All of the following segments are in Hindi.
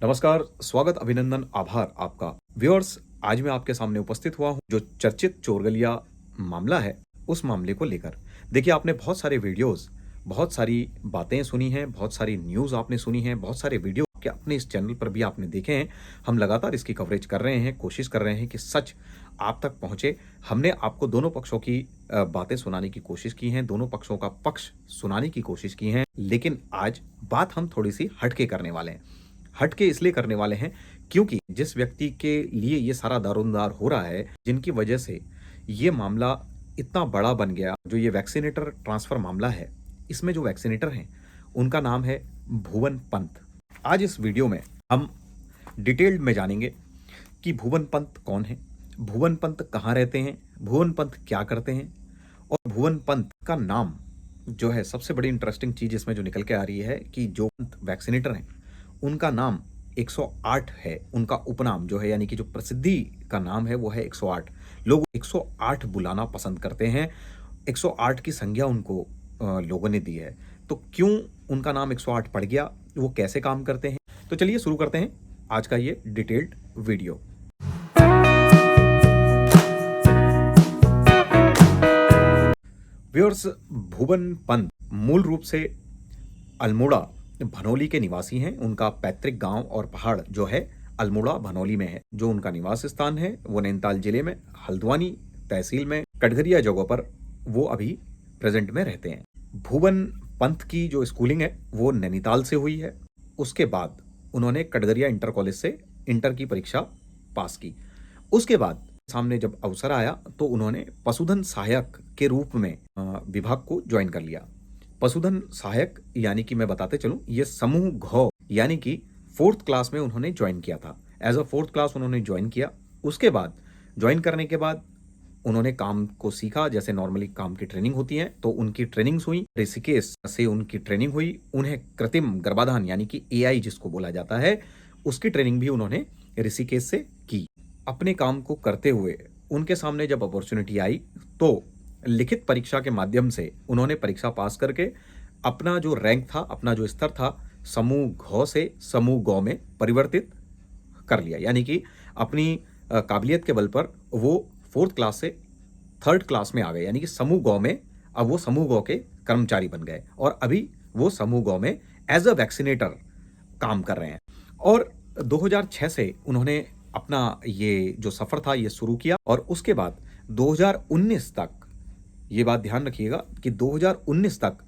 नमस्कार, स्वागत, अभिनंदन, आभार आपका। व्यूअर्स, आज मैं आपके सामने उपस्थित हुआ हूँ जो चर्चित चोरगलिया मामला है, उस मामले को लेकर। देखिए, आपने बहुत सारे वीडियोज़, बहुत सारी बातें सुनी हैं, बहुत सारी न्यूज़ आपने सुनी हैं, बहुत सारे वीडियो के अपने इस चैनल पर भी आपने देखे हैं। हम लगातार इसकी कवरेज कर रहे हैं, कोशिश कर रहे हैं कि सच आप तक पहुँचे। हमने आपको दोनों पक्षों की बातें सुनाने की कोशिश की हैं, दोनों पक्षों का पक्ष सुनाने की कोशिश की है। लेकिन आज बात हम थोड़ी-सी हट के करने वाले हैं। हट के इसलिए करने वाले हैं क्योंकि जिस व्यक्ति के लिए ये सारा दारोमदार हो रहा है, जिनकी वजह से ये मामला इतना बड़ा बन गया, जो ये वैक्सीनेटर ट्रांसफर मामला है, इसमें जो वैक्सीनेटर हैं, उनका नाम है भुवन पंत। आज इस वीडियो में हम डिटेल्ड में जानेंगे कि भुवन पंत कौन है, भुवन पंत कहाँ रहते हैं, भुवन पंत क्या करते हैं और भुवन पंत का नाम जो है, सबसे बड़ी इंटरेस्टिंग चीज़ इसमें जो निकल के आ रही है कि जो वैक्सीनेटर हैं, उनका नाम 108 है। उनका उपनाम जो है, यानी कि जो प्रसिद्धि का नाम है, वो है 108। लोग 108 बुलाना पसंद करते हैं। 108 की संज्ञा उनको लोगों ने दी है। तो क्यों उनका नाम 108 पड़ गया, वो कैसे काम करते हैं? तो चलिए शुरू करते हैं आज का ये डिटेल्ड वीडियो। व्यूअर्स, भुवन पंत मूल रूप से अल्मोड़ा भनोली के निवासी हैं। उनका पैतृक गांव और पहाड़ जो है अल्मोड़ा भनोली में है। जो उनका निवास स्थान है वो नैनीताल जिले में हल्द्वानी तहसील में कटघरिया जगह पर वो अभी प्रेजेंट में रहते हैं। भुवन पंत की जो स्कूलिंग है वो नैनीताल से हुई है। उसके बाद उन्होंने कटघरिया इंटर कॉलेज से इंटर की परीक्षा पास की। उसके बाद सामने जब अवसर आया तो उन्होंने पशुधन सहायक के रूप में विभाग को ज्वाइन कर लिया। पशुधन सहायक यानी कि मैं बताते चलूं, ये समूह घ यानी कि 4th क्लास में उन्होंने ज्वाइन किया था। एज अ 4th क्लास उन्होंने ज्वाइन किया। उसके बाद ज्वाइन करने के बाद उन्होंने काम को सीखा, जैसे नॉर्मली काम की ट्रेनिंग होती है, तो उनकी ट्रेनिंग्स हुई। ऋषिकेश से उनकी ट्रेनिंग हुई। उन्हें कृत्रिम गर्भाधान यानी कि एआई जिसको बोला जाता है, उसकी ट्रेनिंग भी उन्होंने ऋषिकेश से की। अपने काम को करते हुए उनके सामने जब अपॉर्चुनिटी आई तो लिखित परीक्षा के माध्यम से उन्होंने परीक्षा पास करके अपना जो रैंक था, अपना जो स्तर था, समूह घ से समूह ग में परिवर्तित कर लिया। यानी कि अपनी काबिलियत के बल पर वो 4th क्लास से 3rd क्लास में आ गए। यानी कि समूह ग में अब वो समूह ग के कर्मचारी बन गए और अभी वो समूह ग में एज अ वैक्सीनेटर काम कर रहे हैं। और 2006 से उन्होंने अपना ये जो सफ़र था ये शुरू किया और उसके बाद 2019 तक, ये बात ध्यान रखिएगा कि 2019 तक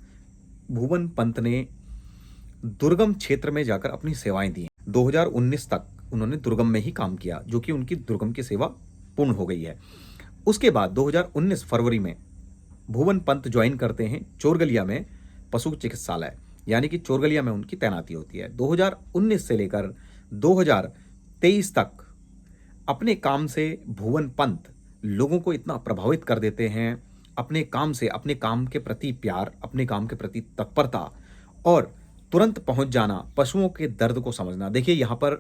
भुवन पंत ने दुर्गम क्षेत्र में जाकर अपनी सेवाएं दी। 2019 तक उन्होंने दुर्गम में ही काम किया, जो कि उनकी दुर्गम की सेवा पूर्ण हो गई है। उसके बाद 2019 फरवरी में भुवन पंत ज्वाइन करते हैं चोरगलिया में पशु चिकित्सालय, यानी कि चोरगलिया में उनकी तैनाती होती है। 2019 से लेकर 2023 तक अपने काम से भुवन पंत लोगों को इतना प्रभावित कर देते हैं, अपने काम से, अपने काम के प्रति प्यार, अपने काम के प्रति तत्परता और तुरंत पहुंच जाना, पशुओं के दर्द को समझना। देखिए, यहाँ पर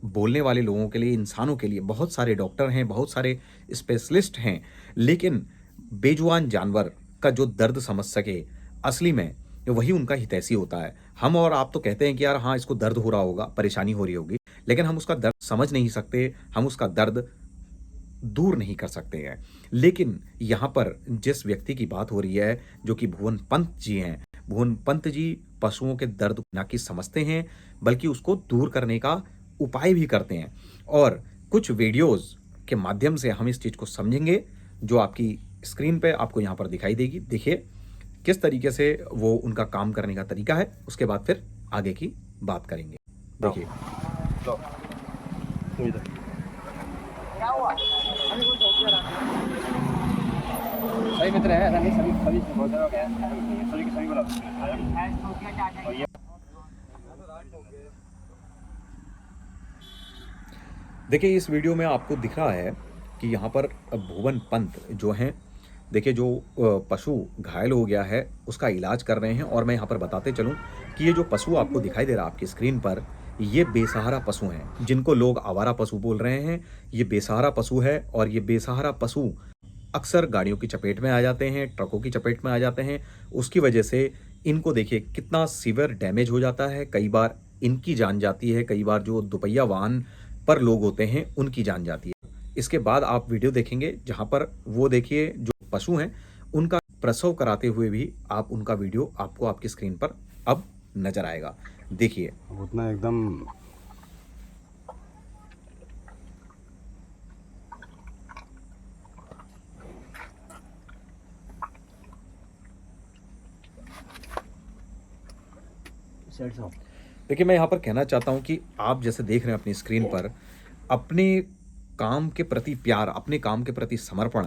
बोलने वाले लोगों के लिए, इंसानों के लिए बहुत सारे डॉक्टर हैं, बहुत सारे स्पेशलिस्ट हैं, लेकिन बेजुबान जानवर का जो दर्द समझ सके, असली में वही उनका हितैषी होता है। हम और आप तो कहते हैं कि यार हाँ, इसको दर्द हो रहा होगा, परेशानी हो रही होगी, लेकिन हम उसका दर्द समझ नहीं सकते, हम उसका दर्द दूर नहीं कर सकते हैं। लेकिन यहाँ पर जिस व्यक्ति की बात हो रही है, जो कि भुवन पंत जी हैं, भुवन पंत जी पशुओं के दर्द ना कि समझते हैं, बल्कि उसको दूर करने का उपाय भी करते हैं। और कुछ वीडियोस के माध्यम से हम इस चीज़ को समझेंगे, जो आपकी स्क्रीन पे आपको यहाँ पर दिखाई देगी। देखिए किस तरीके से वो उनका काम करने का तरीका है, उसके बाद फिर आगे की बात करेंगे। देखिए, सही मित्र है, ऐसा नहीं, सभी सभी बहुत सारा गया, सभी के सभी बोला और ये देखिए इस वीडियो में आपको दिख रहा है कि यहाँ पर भुवन पंत जो हैं, देखिए जो पशु घायल हो गया है उसका इलाज कर रहे हैं। और मैं यहाँ पर बताते चलूँ कि ये जो पशु आपको दिखाई दे रहा है आपकी स्क्रीन पर, ये बेसहारा पशु हैं, जिनको लोग आवारा पशु बोल रहे हैं। ये बेसहारा पशु है और ये बेसहारा पशु अक्सर गाड़ियों की चपेट में आ जाते हैं, ट्रकों की चपेट में आ जाते हैं। उसकी वजह से इनको देखिए कितना सीवियर डैमेज हो जाता है, कई बार इनकी जान जाती है, कई बार जो दुपहिया वाहन पर लोग होते हैं उनकी जान जाती है। इसके बाद आप वीडियो देखेंगे जहाँ पर वो देखिए जो पशु हैं उनका प्रसव कराते हुए भी आप उनका वीडियो आपको आपकी स्क्रीन पर अब नज़र आएगा। देखिए। उतना एकदम देखिए, मैं यहाँ पर कहना चाहता हूँ कि आप जैसे देख रहे हैं अपनी स्क्रीन पर, अपने काम के प्रति प्यार, अपने काम के प्रति समर्पण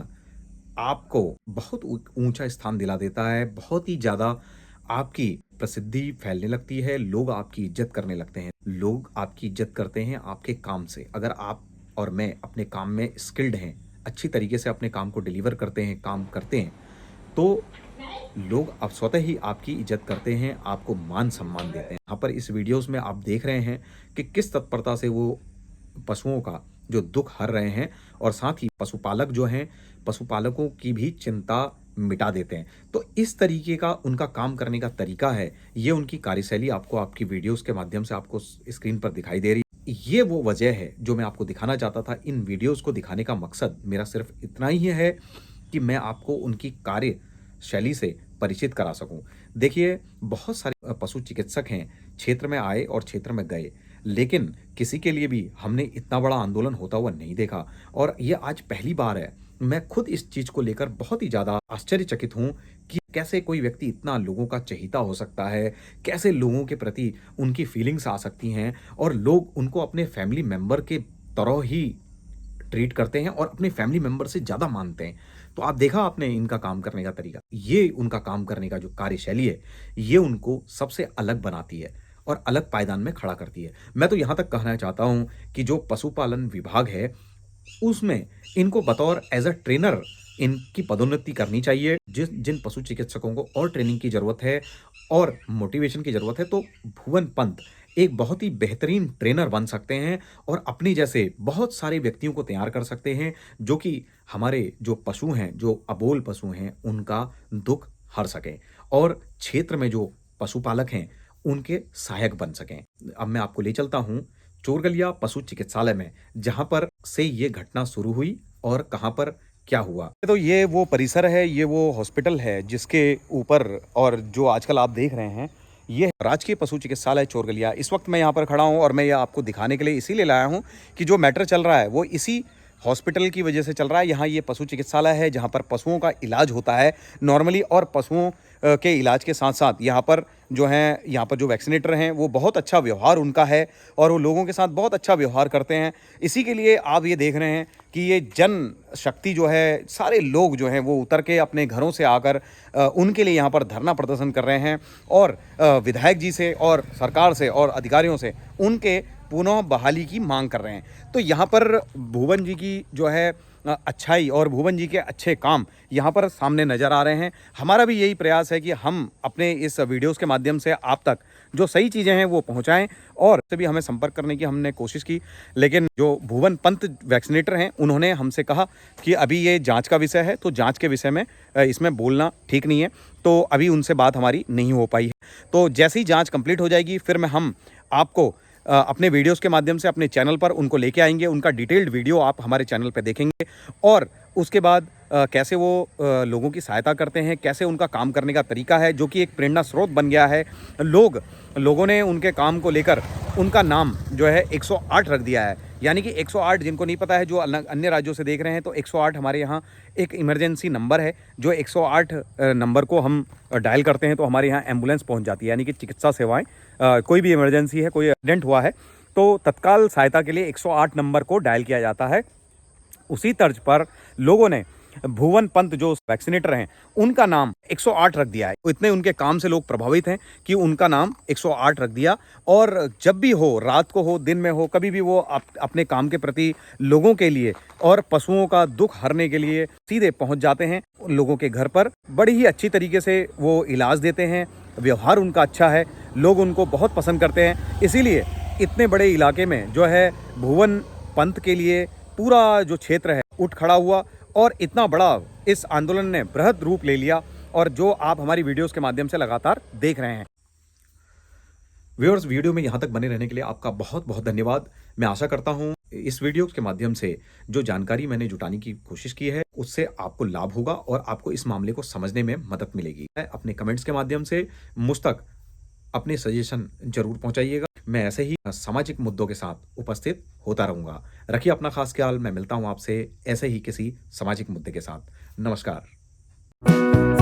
आपको बहुत ऊँचा स्थान दिला देता है, बहुत ही ज़्यादा आपकी प्रसिद्धि फैलने लगती है, लोग आपकी इज़्ज़त करने लगते हैं। लोग आपकी इज़्ज़त करते हैं आपके काम से। अगर आप और मैं अपने काम में स्किल्ड हैं, अच्छी तरीके से अपने काम को डिलीवर करते हैं, काम करते हैं, तो लोग अब स्वतः ही आपकी इज़्ज़त करते हैं, आपको मान-सम्मान देते हैं। यहाँ पर इस वीडियोज़ में आप देख रहे हैं कि किस तत्परता से वो पशुओं का जो दुःख हर रहे हैं और साथ ही पशुपालक जो हैं, पशुपालकों की भी चिंता मिटा देते हैं। तो इस तरीके का उनका काम करने का तरीका है, ये उनकी कार्यशैली आपको आपकी वीडियोज़ के माध्यम से आपको स्क्रीन पर दिखाई दे रही है। ये वो वजह है जो मैं आपको दिखाना चाहता था। इन वीडियोज़ को दिखाने का मकसद मेरा सिर्फ़ इतना ही है कि मैं आपको उनकी कार्यशैली से परिचित करा सकूँ। देखिए, बहुत सारे पशु चिकित्सक हैं, क्षेत्र में आए और क्षेत्र में गए, लेकिन किसी के लिए भी हमने इतना बड़ा आंदोलन होता हुआ नहीं देखा और ये आज पहली बार है। मैं खुद इस चीज़ को लेकर बहुत ही ज़्यादा आश्चर्यचकित हूँ कि कैसे कोई व्यक्ति इतना लोगों का चहेता हो सकता है, कैसे लोगों के प्रति उनकी फीलिंग्स आ सकती हैं और लोग उनको अपने फैमिली मेंबर के तरह ही ट्रीट करते हैं और अपने फैमिली मेंबर से ज़्यादा मानते हैं। तो आप देखा आपने इनका काम करने का तरीका। ये उनका काम करने का जो कार्यशैली है, ये उनको सबसे अलग बनाती है और अलग पायदान में खड़ा करती है। मैं तो यहाँ तक कहना चाहता हूँ कि जो पशुपालन विभाग है, उसमें इनको बतौर एज़ अ ट्रेनर इनकी पदोन्नति करनी चाहिए। जिन पशु चिकित्सकों को और ट्रेनिंग की ज़रूरत है और मोटिवेशन की ज़रूरत है, तो भुवन पंत एक बहुत ही बेहतरीन ट्रेनर बन सकते हैं और अपने जैसे बहुत सारे व्यक्तियों को तैयार कर सकते हैं, जो कि हमारे जो पशु हैं, जो अबोल पशु हैं, उनका दुःख हर सकें और क्षेत्र में जो पशुपालक हैं, उनके सहायक बन सकें। अब मैं आपको ले चलता हूँ चोरगलिया पशु चिकित्सालय में, जहाँ पर से ये घटना शुरू हुई और कहाँ पर क्या हुआ। तो ये वो परिसर है, ये वो हॉस्पिटल है जिसके ऊपर और जो आजकल आप देख रहे हैं, ये राजकीय पशु चिकित्सालय चोरगलिया। इस वक्त मैं यहाँ पर खड़ा हूँ और मैं ये आपको दिखाने के लिए इसीलिए लाया हूँ कि जो मैटर चल रहा है वो इसी हॉस्पिटल की वजह से चल रहा है। यहाँ ये पशु चिकित्सालय है जहाँ पर पशुओं का इलाज होता है नॉर्मली, और पशुओं के इलाज के साथ साथ यहाँ पर जो वैक्सीनेटर हैं वो बहुत अच्छा व्यवहार उनका है और वो लोगों के साथ बहुत अच्छा व्यवहार करते हैं। इसी के लिए आप ये देख रहे हैं कि ये जन शक्ति जो है, सारे लोग जो हैं वो उतर के अपने घरों से आकर उनके लिए यहाँ पर धरना प्रदर्शन कर रहे हैं और विधायक जी से और सरकार से और अधिकारियों से उनके पुनः बहाली की मांग कर रहे हैं। तो यहाँ पर भुवन जी की जो है अच्छाई और भुवन जी के अच्छे काम यहाँ पर सामने नज़र आ रहे हैं। हमारा भी यही प्रयास है कि हम अपने इस वीडियोस के माध्यम से आप तक जो सही चीज़ें हैं वो पहुँचाएं, और से भी हमें संपर्क करने की हमने कोशिश की, लेकिन जो भुवन पंत वैक्सीनेटर हैं उन्होंने हमसे कहा कि अभी ये जाँच का विषय है, तो जाँच के विषय में इसमें बोलना ठीक नहीं है, तो अभी उनसे बात हमारी नहीं हो पाई है। तो जैसे ही जाँच कंप्लीट हो जाएगी फिर हम आपको अपने वीडियोस के माध्यम से अपने चैनल पर उनको लेके आएंगे। उनका डिटेल्ड वीडियो आप हमारे चैनल पे देखेंगे और उसके बाद कैसे वो लोगों की सहायता करते हैं, कैसे उनका काम करने का तरीका है, जो कि एक प्रेरणा स्रोत बन गया है। लोगों ने उनके काम को लेकर उनका नाम जो है 108 रख दिया है। यानी कि 108, जिनको नहीं पता है, जो अन्य राज्यों से देख रहे हैं, तो 108 हमारे यहाँ एक इमरजेंसी नंबर है। जो 108 नंबर को हम डायल करते हैं तो हमारे यहाँ एम्बुलेंस पहुँच जाती है, यानी कि चिकित्सा सेवाएँ, कोई भी इमरजेंसी है, कोई एक्सीडेंट हुआ है तो तत्काल सहायता के लिए 108 नंबर को डायल किया जाता है। उसी तर्ज पर लोगों ने भुवन पंत जो वैक्सीनेटर हैं उनका नाम 108 रख दिया है। इतने उनके काम से लोग प्रभावित हैं कि उनका नाम 108 रख दिया, और जब भी हो, रात को हो, दिन में हो, कभी भी वो अपने काम के प्रति लोगों के लिए और पशुओं का दुख हरने के लिए सीधे पहुंच जाते हैं लोगों के घर पर। बड़ी ही अच्छी तरीके से वो इलाज देते हैं, व्यवहार उनका अच्छा है, लोग उनको बहुत पसंद करते हैं। इसीलिए इतने बड़े इलाके में जो है भुवन पंत के लिए पूरा जो क्षेत्र है उठ खड़ा हुआ और इतना बड़ा इस आंदोलन ने बृहद रूप ले लिया, और जो आप हमारी वीडियोस के माध्यम से लगातार देख रहे हैं। व्यूअर्स, वीडियो में यहाँ तक बने रहने के लिए आपका बहुत बहुत धन्यवाद। मैं आशा करता हूँ इस वीडियो के माध्यम से जो जानकारी मैंने जुटाने की कोशिश की है उससे आपको लाभ होगा और आपको इस मामले को समझने में मदद मिलेगी। अपने कमेंट्स के माध्यम से मुझ तक अपने सजेशन जरूर पहुंचाइएगा। मैं ऐसे ही सामाजिक मुद्दों के साथ उपस्थित होता रहूंगा। रखिए अपना खास ख्याल। मैं मिलता हूं आपसे ऐसे ही किसी सामाजिक मुद्दे के साथ। नमस्कार।